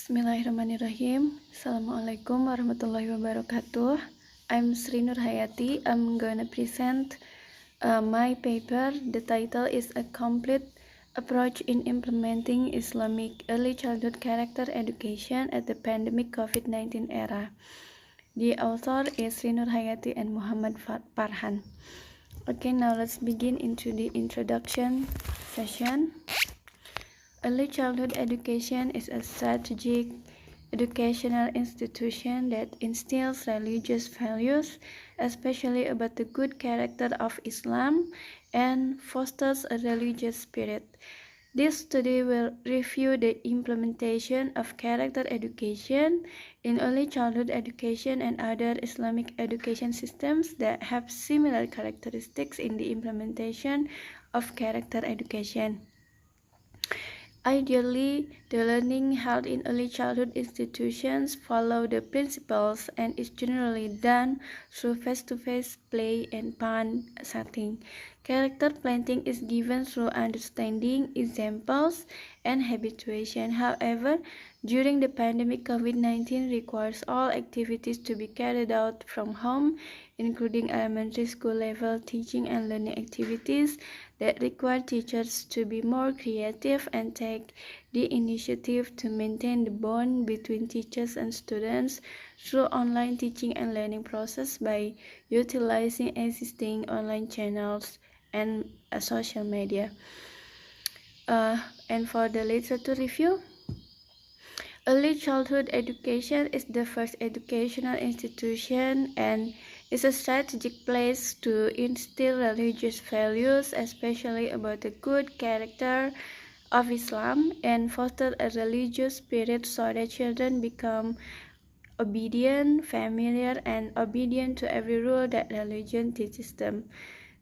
Bismillahirrahmanirrahim. Assalamualaikum warahmatullahi wabarakatuh. I'm Sri Nur Hayati. I'm gonna present my paper. The title is A Complete Approach in Implementing Islamic Early Childhood Character Education at the Pandemic COVID-19 Era. The author is Sri Nur Hayati and Muhammad Farhan. Okay, now let's begin into the introduction session. Early childhood education is a strategic educational institution that instills religious values, especially about the good character of Islam, and fosters a religious spirit. This study will review the implementation of character education in early childhood education and other Islamic education systems that have similar characteristics in the implementation of character education. Ideally, the learning held in early childhood institutions follow the principles and is generally done through face-to-face play and fun setting. Character planting is given through understanding, examples, and habituation. However, during the pandemic, COVID-19 requires all activities to be carried out from home, including elementary school level teaching and learning activities that require teachers to be more creative and take the initiative to maintain the bond between teachers and students through online teaching and learning process by utilizing existing online channels and social media. And for the literature review, early childhood education is the first educational institution and is a strategic place to instill religious values, especially about the good character of Islam, and foster a religious spirit so that children become obedient, familiar, and obedient to every rule that religion teaches them.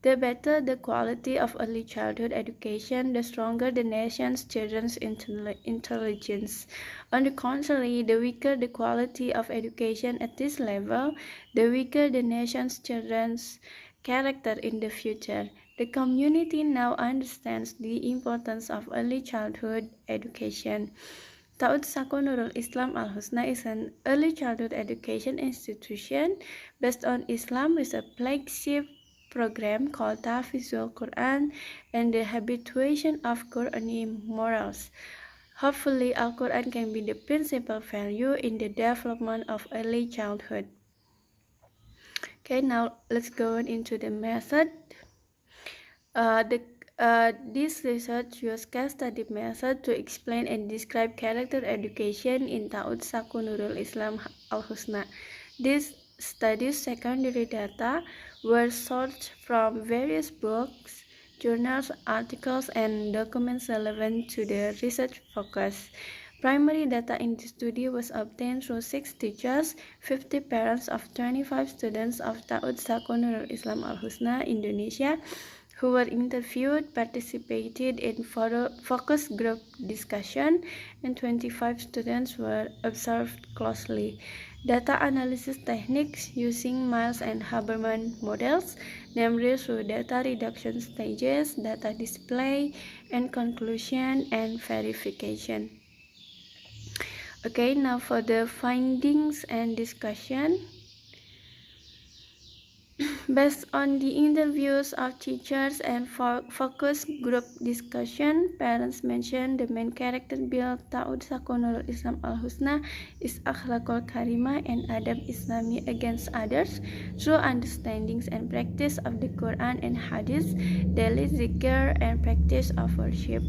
The better the quality of early childhood education, the stronger the nation's children's intelligence. On the contrary, the weaker the quality of education at this level, the weaker the nation's children's character in the future. The community now understands the importance of early childhood education. Ta'ud Sako Nurul Islam Al-Husna is an early childhood education institution based on Islam with a flagship program called Tahfizul Quran and the habituation of Quranic morals. Hopefully, Al-Quran can be the principal value in the development of early childhood. Okay, now let's go into the method. This research uses case study method to explain and describe character education in Ta'ud Sako Nurul Islam Al-Husna. This study's secondary data were sourced from various books, journals, articles, and documents relevant to the research focus. Primary data in the study was obtained through 6 teachers, 50 parents of 25 students of Ta'ud Sako Nurul Islam Al-Husna, Indonesia, who were interviewed, participated in focus group discussion, and 25 students were observed closely. Data analysis techniques using Miles and Haberman models, namely through data reduction stages, data display, and conclusion and verification. Okay, now for the findings and discussion. Based on the interviews of teachers and focus group discussion, parents mentioned the main character build Ta'ud Sako Nurul Islam Al-Husna is akhlaqul karimah and adab Islami against others through understandings and practice of the Quran and Hadith, daily zikr, and practice of worship.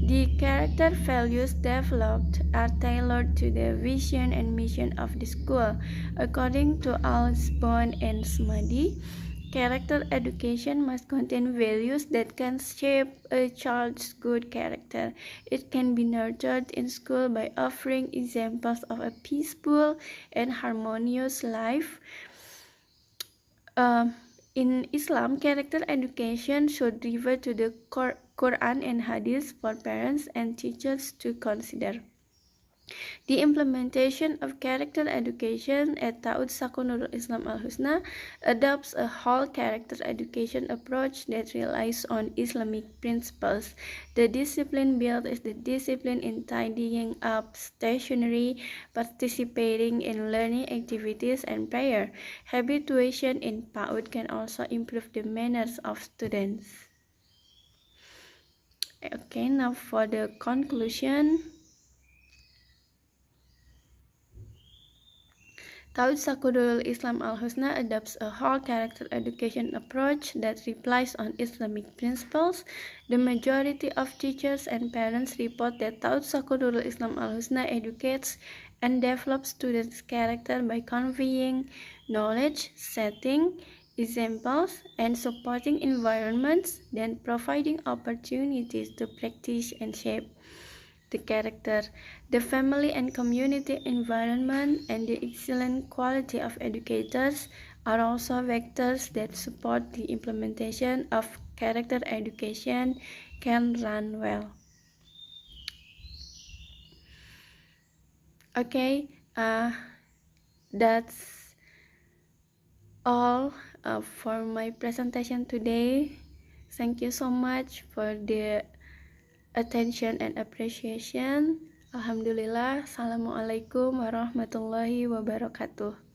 The character values developed are tailored to the vision and mission of the school. According to Al-Sbon and Smadi, character education must contain values that can shape a child's good character. It can be nurtured in school by offering examples of a peaceful and harmonious life. In Islam, character education should refer to the Quran and Hadith for parents and teachers to consider. The implementation of character education at Ta'ud Sakun Nurul Islam Al-Husna adopts a whole character education approach that relies on Islamic principles. The discipline built is the discipline in tidying up stationery, participating in learning activities, and prayer. Habituation in PAUD can also improve the manners of students. Okay, now for the conclusion. Ta'ud Sakudul Islam Al-Husna adopts a whole character education approach that relies on Islamic principles. The majority of teachers and parents report that Ta'ud Sakudul Islam Al-Husna educates and develops students' character by conveying knowledge, setting examples, and supporting environments, then providing opportunities to practice and shape the character. The family and community environment and the excellent quality of educators are also vectors that support the implementation of character education can run well. Okay, that's all for my presentation today. Thank you so much for the attention and appreciation. Alhamdulillah. Assalamualaikum warahmatullahi wabarakatuh.